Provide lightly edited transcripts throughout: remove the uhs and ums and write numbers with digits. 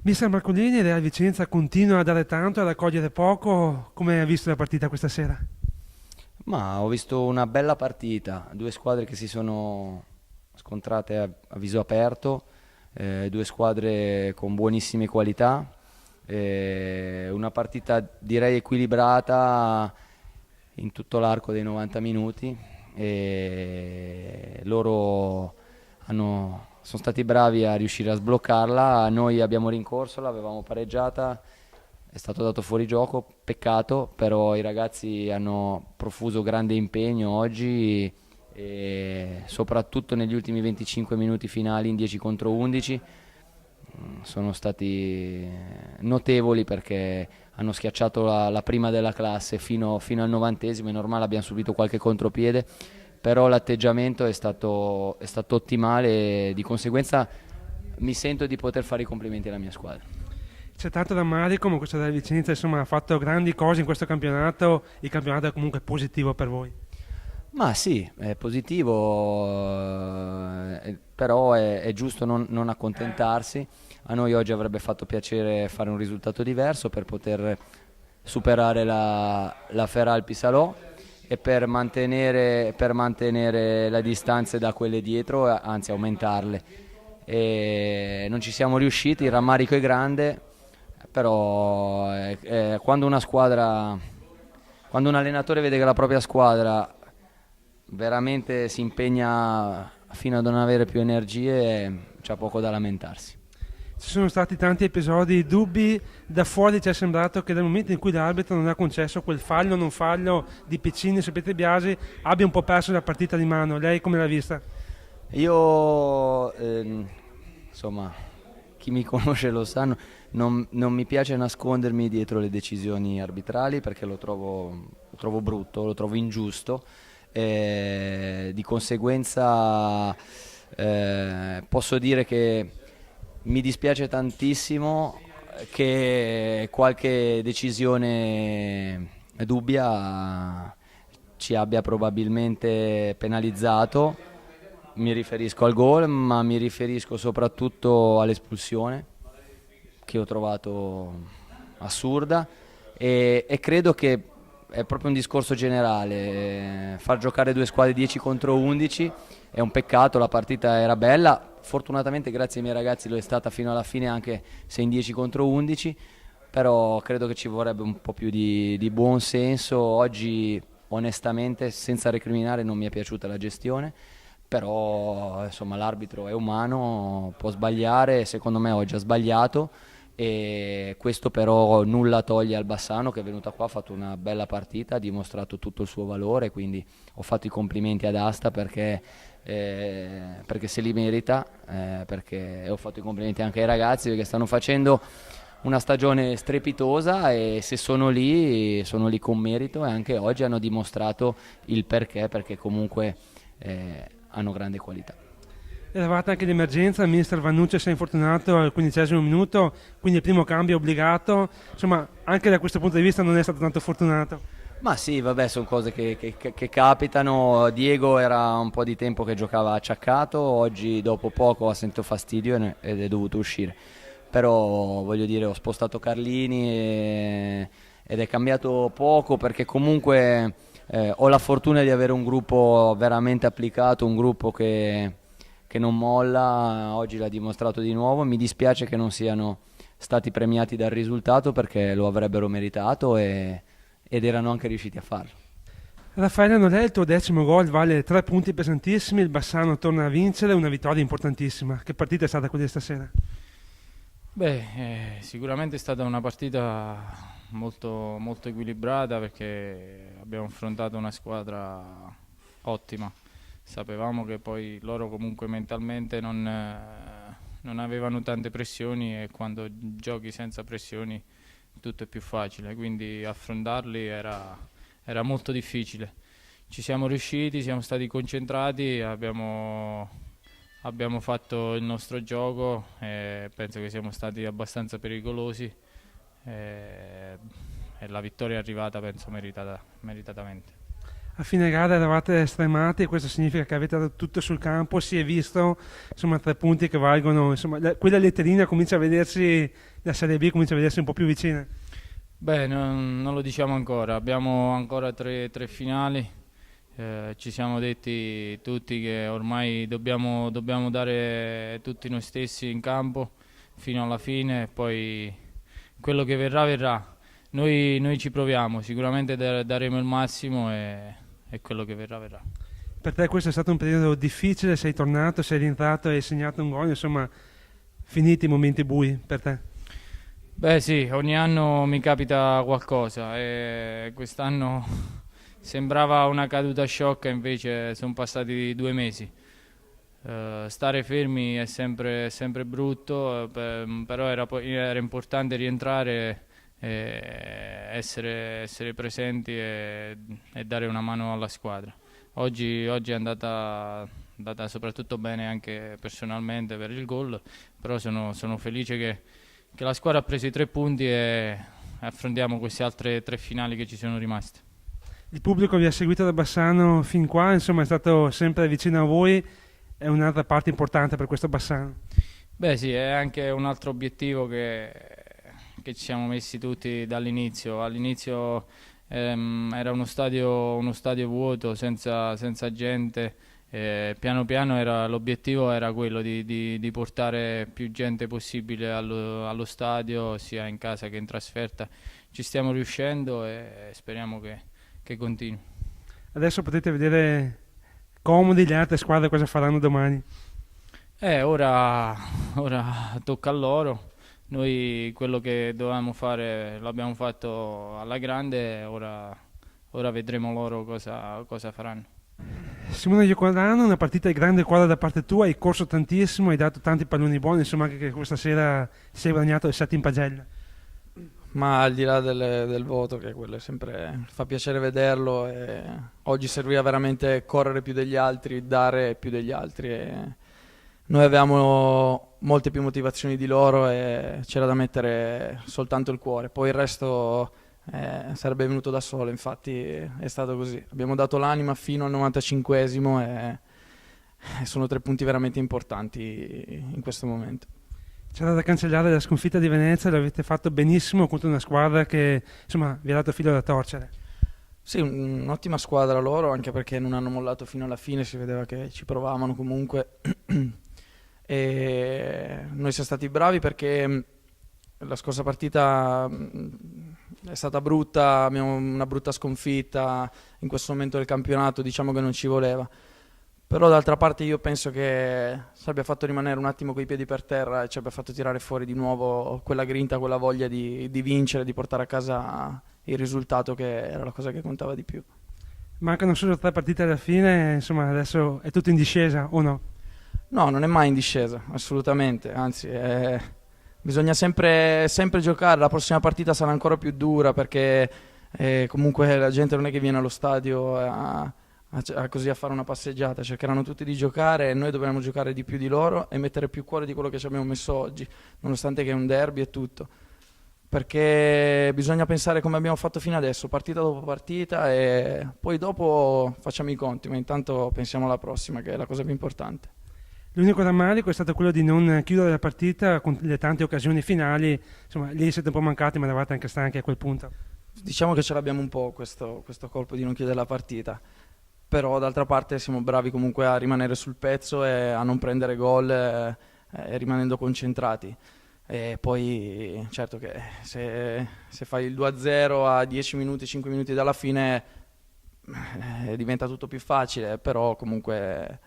Mister Marcolini, Real Vicenza continua a dare tanto, a raccogliere poco. Come hai visto la partita questa sera? Ma ho visto una bella partita, due squadre che si sono scontrate a viso aperto, due squadre con buonissime qualità, una partita direi equilibrata in tutto l'arco dei 90 minuti e loro sono stati bravi a riuscire a sbloccarla, noi abbiamo rincorso, l'avevamo pareggiata, è stato dato fuori gioco, peccato, però i ragazzi hanno profuso grande impegno oggi e soprattutto negli ultimi 25 minuti finali in 10 contro 11 sono stati notevoli perché hanno schiacciato la prima della classe fino al 90esimo. È normale, abbiamo subito qualche contropiede, però l'atteggiamento è stato ottimale e di conseguenza mi sento di poter fare i complimenti alla mia squadra. C'è tanto da rammarico, ma questa Real Vicenza insomma, ha fatto grandi cose in questo campionato. Il campionato è comunque positivo per voi. Ma sì, è positivo, però è giusto non accontentarsi. A noi oggi avrebbe fatto piacere fare un risultato diverso per poter superare la Feralpi Salò e per mantenere le distanze da quelle dietro, anzi aumentarle. E non ci siamo riusciti, il rammarico è grande, però quando un allenatore vede che la propria squadra veramente si impegna fino a non avere più energie, c'è poco da lamentarsi. Ci sono stati tanti episodi dubbi, da fuori ci è sembrato che nel momento in cui l'arbitro non ha concesso quel fallo non fallo di Piccini su Pietro Biasi abbia un po' perso la partita di mano. Lei come l'ha vista? Io, insomma, chi mi conosce lo sa, non mi piace nascondermi dietro le decisioni arbitrali perché lo trovo brutto, lo trovo ingiusto. Di conseguenza posso dire che mi dispiace tantissimo che qualche decisione dubbia ci abbia probabilmente penalizzato. Mi riferisco al gol, ma mi riferisco soprattutto all'espulsione che ho trovato assurda e credo che è proprio un discorso generale. Far giocare due squadre 10 contro 11 è un peccato, la partita era bella, fortunatamente grazie ai miei ragazzi lo è stata fino alla fine anche se in 10 contro 11, però credo che ci vorrebbe un po' più di buon senso. Oggi onestamente senza recriminare non mi è piaciuta la gestione, però insomma l'arbitro è umano, può sbagliare, secondo me oggi ha sbagliato e questo però nulla toglie al Bassano che è venuta qua, ha fatto una bella partita, ha dimostrato tutto il suo valore, quindi ho fatto i complimenti ad Asta perché se li merita, perché ho fatto i complimenti anche ai ragazzi perché stanno facendo una stagione strepitosa e se sono lì con merito e anche oggi hanno dimostrato il perché comunque hanno grande qualità. Eravate anche di emergenza, il mister Vannucci si è infortunato al 15° minuto, quindi il primo cambio obbligato. Insomma, anche da questo punto di vista non è stato tanto fortunato. Ma sì, vabbè, sono cose che capitano. Diego era un po' di tempo che giocava acciaccato, oggi dopo poco ha sentito fastidio ed è dovuto uscire. Però voglio dire, ho spostato Carlini ed è cambiato poco perché comunque ho la fortuna di avere un gruppo veramente applicato, un gruppo che non molla, oggi l'ha dimostrato di nuovo. Mi dispiace che non siano stati premiati dal risultato perché lo avrebbero meritato ed erano anche riusciti a farlo. Raffaele Nolè, il tuo 10° gol vale 3 punti pesantissimi, il Bassano torna a vincere, una vittoria importantissima. Che partita è stata quella di stasera? Sicuramente è stata una partita molto, molto equilibrata perché abbiamo affrontato una squadra ottima. Sapevamo che poi loro comunque mentalmente non avevano tante pressioni e quando giochi senza pressioni tutto è più facile, quindi affrontarli era molto difficile. Ci siamo riusciti, siamo stati concentrati, abbiamo fatto il nostro gioco e penso che siamo stati abbastanza pericolosi e la vittoria è arrivata penso meritatamente. A fine gara eravate stremati e questo significa che avete dato tutto sul campo, si è visto insomma 3 punti che valgono, insomma quella letterina comincia a vedersi la Serie B comincia a vedersi un po' più vicina. Beh, non lo diciamo ancora, abbiamo ancora tre finali, ci siamo detti tutti che ormai dobbiamo dare tutti noi stessi in campo fino alla fine, e poi quello che verrà verrà. Noi ci proviamo, sicuramente daremo il massimo e quello che verrà verrà. Per te questo è stato un periodo difficile, sei tornato, sei rientrato e hai segnato un gol, insomma, finiti i momenti bui per te. Beh sì, ogni anno mi capita qualcosa e quest'anno sembrava una caduta sciocca, invece sono passati 2 mesi. Stare fermi è sempre brutto, però era importante rientrare, essere presenti e dare una mano alla squadra. Oggi è andata soprattutto bene anche personalmente per il gol, però sono felice che la squadra ha preso i 3 punti e affrontiamo queste altre 3 finali che ci sono rimaste. Il pubblico vi ha seguito da Bassano fin qua, insomma è stato sempre vicino a voi, è un'altra parte importante per questo Bassano. Beh sì, è anche un altro obiettivo che ci siamo messi tutti dall'inizio. All'inizio era uno stadio vuoto, senza gente. Piano piano l'obiettivo era quello di portare più gente possibile allo stadio, sia in casa che in trasferta. Ci stiamo riuscendo e speriamo che continui. Adesso potete vedere comodi le altre squadre cosa faranno domani. Ora tocca a loro. Noi quello che dovevamo fare l'abbiamo fatto alla grande, ora vedremo loro cosa faranno. Simone Giocodanno, una partita di grande quadra da parte tua, hai corso tantissimo, hai dato tanti palloni buoni, insomma anche che questa sera ti sei guadagnato il set in pagella. Ma al di là del voto, che quello è sempre, fa piacere vederlo, e oggi serviva veramente correre più degli altri, dare più degli altri, e noi avevamo molte più motivazioni di loro e c'era da mettere soltanto il cuore, poi il resto sarebbe venuto da solo, infatti è stato così. Abbiamo dato l'anima fino al 95esimo e sono 3 punti veramente importanti in questo momento. C'era da cancellare la sconfitta di Venezia, l'avete fatto benissimo contro una squadra che insomma vi ha dato filo da torcere. Sì, un'ottima squadra loro, anche perché non hanno mollato fino alla fine, si vedeva che ci provavano comunque. E noi siamo stati bravi perché la scorsa partita è stata brutta, abbiamo una brutta sconfitta in questo momento del campionato, diciamo che non ci voleva. Però d'altra parte io penso che ci abbia fatto rimanere un attimo coi piedi per terra e ci abbia fatto tirare fuori di nuovo quella grinta, quella voglia di vincere, di portare a casa il risultato, che era la cosa che contava di più. Mancano solo 3 partite alla fine, insomma adesso è tutto in discesa o no? No, non è mai in discesa, assolutamente, anzi bisogna sempre giocare, la prossima partita sarà ancora più dura perché comunque la gente non è che viene allo stadio così a fare una passeggiata, cercheranno tutti di giocare e noi dobbiamo giocare di più di loro e mettere più cuore di quello che ci abbiamo messo oggi, nonostante che è un derby e tutto, perché bisogna pensare come abbiamo fatto fino adesso, partita dopo partita, e poi dopo facciamo i conti, ma intanto pensiamo alla prossima, che è la cosa più importante. L'unico rammarico è stato quello di non chiudere la partita con le tante occasioni finali, insomma lì siete un po' mancati, ma eravate anche stanchi a quel punto. Diciamo che ce l'abbiamo un po' questo colpo di non chiudere la partita, però d'altra parte siamo bravi comunque a rimanere sul pezzo e a non prendere gol rimanendo concentrati. E poi certo che se fai il 2-0 a 10 minuti, 5 minuti dalla fine diventa tutto più facile, però comunque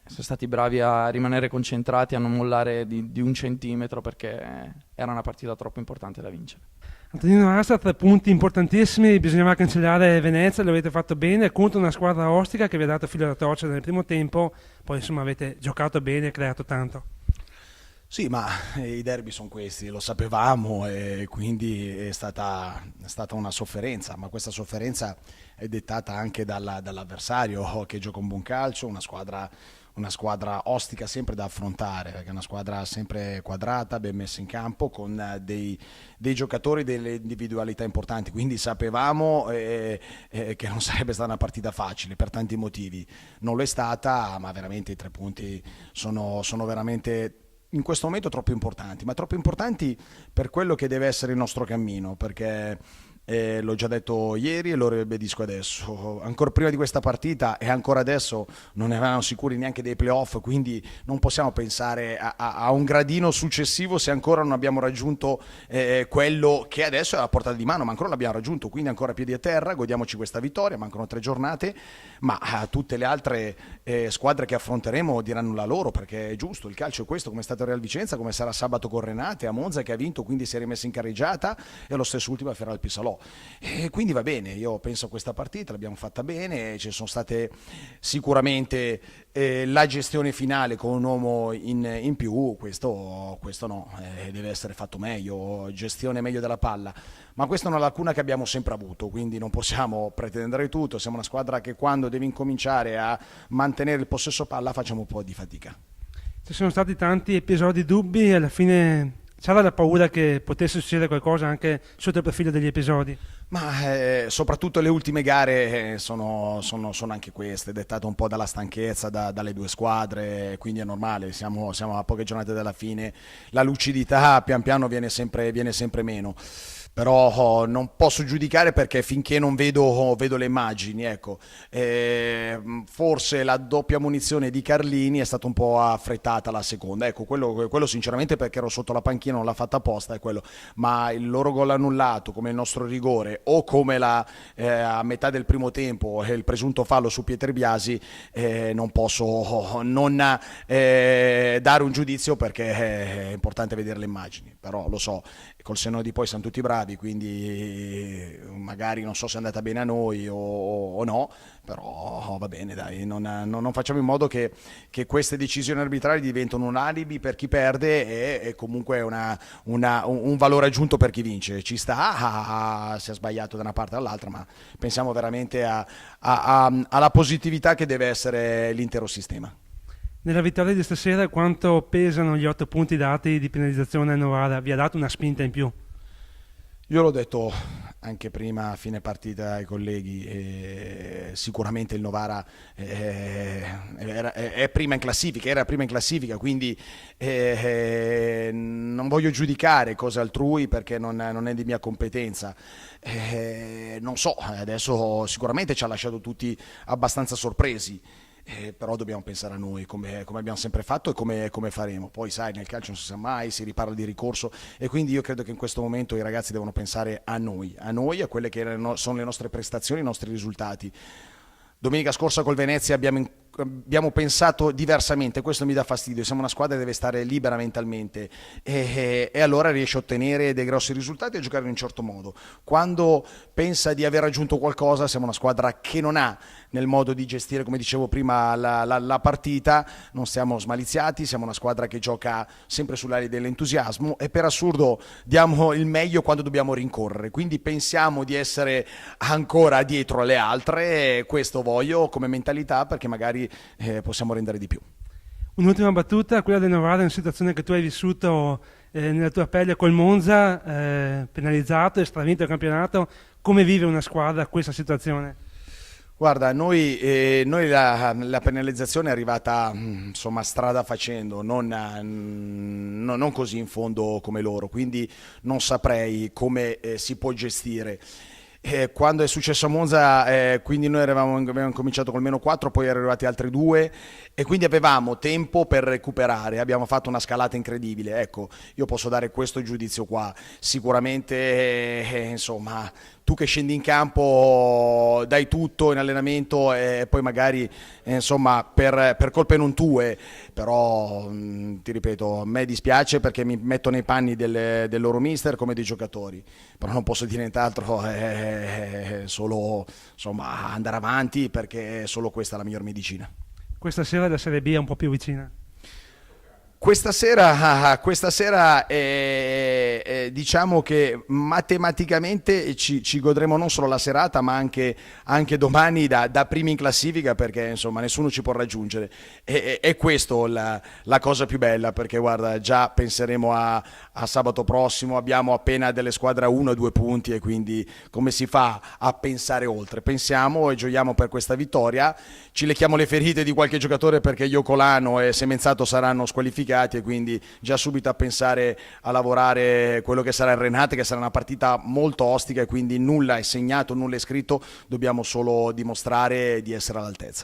sono stati bravi a rimanere concentrati, a non mollare di 1 centimetro, perché era una partita troppo importante da vincere. Antonino Assa, 3 punti importantissimi, bisognava cancellare Venezia, lo avete fatto bene contro una squadra ostica che vi ha dato filo da torcere nel primo tempo, poi insomma avete giocato bene e creato tanto. Sì, ma i derby sono questi, lo sapevamo, e quindi è stata una sofferenza, ma questa sofferenza è dettata anche dall'avversario che gioca un buon calcio, una squadra ostica sempre da affrontare, perché è una squadra sempre quadrata, ben messa in campo, con dei giocatori, delle individualità importanti, quindi sapevamo che non sarebbe stata una partita facile per tanti motivi. Non lo è stata, ma veramente i 3 punti sono veramente in questo momento troppo importanti, ma troppo importanti per quello che deve essere il nostro cammino, perché l'ho già detto ieri e lo ribadisco adesso, ancora prima di questa partita e ancora adesso non eravamo sicuri neanche dei playoff, quindi non possiamo pensare a un gradino successivo se ancora non abbiamo raggiunto quello che adesso è alla portata di mano, ma ancora non l'abbiamo raggiunto, quindi ancora piedi a terra, godiamoci questa vittoria, mancano 3 giornate, ma tutte le altre squadre che affronteremo diranno la loro, perché è giusto, il calcio è questo, come è stato a Real Vicenza, come sarà sabato con Renate, a Monza che ha vinto, quindi si è rimessa in carreggiata, e lo stesso ultimo a Ferral Pissalò. E quindi va bene, io penso a questa partita, l'abbiamo fatta bene, ci sono state sicuramente la gestione finale con un uomo in più, questo no, deve essere fatto meglio, gestione meglio della palla, ma questa è una lacuna che abbiamo sempre avuto, quindi non possiamo pretendere tutto, siamo una squadra che quando deve incominciare a mantenere il possesso palla facciamo un po' di fatica. Ci sono stati tanti episodi dubbi e alla fine c'era la paura che potesse succedere qualcosa anche sotto il profilo degli episodi. Ma soprattutto le ultime gare sono anche queste, dettate un po' dalla stanchezza, dalle due squadre, quindi è normale, siamo a poche giornate dalla fine, la lucidità pian piano viene sempre meno. Però non posso giudicare perché finché non vedo le immagini, ecco. Forse la doppia munizione di Carlini è stata un po' affrettata la seconda, ecco, quello sinceramente perché ero sotto la panchina, non l'ha fatta apposta, è quello, ma il loro gol annullato come il nostro rigore o come a metà del primo tempo il presunto fallo su Pieter Biasi, non posso non dare un giudizio perché è importante vedere le immagini, però lo so, col senno di poi siamo tutti bravi, quindi magari non so se è andata bene a noi o no, però va bene, dai, non facciamo in modo che queste decisioni arbitrali diventano un alibi per chi perde e comunque un valore aggiunto per chi vince. Ci sta, si è sbagliato da una parte all'altra, ma pensiamo veramente alla positività che deve essere l'intero sistema. Nella vittoria di stasera quanto pesano gli 8 punti dati di penalizzazione a Novara? Vi ha dato una spinta in più? Io l'ho detto anche prima a fine partita ai colleghi, sicuramente il Novara è prima in classifica, era prima in classifica, quindi non voglio giudicare cose altrui perché non è di mia competenza. Non so, adesso sicuramente ci ha lasciato tutti abbastanza sorpresi. Però dobbiamo pensare a noi come abbiamo sempre fatto e come faremo. Poi sai, nel calcio non si sa mai, si riparla di ricorso e quindi io credo che in questo momento i ragazzi devono pensare a noi, a quelle che sono le nostre prestazioni, i nostri risultati. Domenica scorsa col Venezia abbiamo pensato diversamente, questo mi dà fastidio, siamo una squadra che deve stare libera mentalmente e allora riesce a ottenere dei grossi risultati e a giocare in un certo modo. Quando pensa di aver raggiunto qualcosa siamo una squadra che non ha nel modo di gestire, come dicevo prima, la partita, non siamo smaliziati, siamo una squadra che gioca sempre sull'aria dell'entusiasmo e per assurdo diamo il meglio quando dobbiamo rincorrere, quindi pensiamo di essere ancora dietro alle altre e questo voglio come mentalità perché magari possiamo rendere di più. Un'ultima battuta, quella del Novara, è una situazione che tu hai vissuto nella tua pelle col Monza, penalizzato e stravinto il campionato. Come vive una squadra questa situazione? Guarda, noi la penalizzazione è arrivata insomma strada facendo, non così in fondo come loro, quindi non saprei come si può gestire. Quando è successo a Monza, quindi noi avevamo cominciato con meno 4, poi erano arrivati altri 2 e quindi avevamo tempo per recuperare, abbiamo fatto una scalata incredibile. Ecco, io posso dare questo giudizio qua, sicuramente insomma tu che scendi in campo dai tutto in allenamento e poi magari insomma per colpe non tue, però ti ripeto, a me dispiace perché mi metto nei panni del loro mister come dei giocatori, però non posso dire nient'altro, solo insomma andare avanti perché è solo questa la miglior medicina. Questa sera la Serie B è un po' più vicina. Questa sera diciamo che matematicamente ci godremo non solo la serata ma anche domani da primi in classifica perché insomma nessuno ci può raggiungere è questo la cosa più bella perché guarda già penseremo a sabato prossimo, abbiamo appena delle squadre a 1 o 2 punti e quindi come si fa a pensare oltre? Pensiamo e gioiamo per questa vittoria, ci lecchiamo le ferite di qualche giocatore perché Iocolano e Semenzato saranno squalificati qualificati, e quindi già subito a pensare a lavorare quello che sarà il Renate, che sarà una partita molto ostica, e quindi nulla è segnato, nulla è scritto, dobbiamo solo dimostrare di essere all'altezza.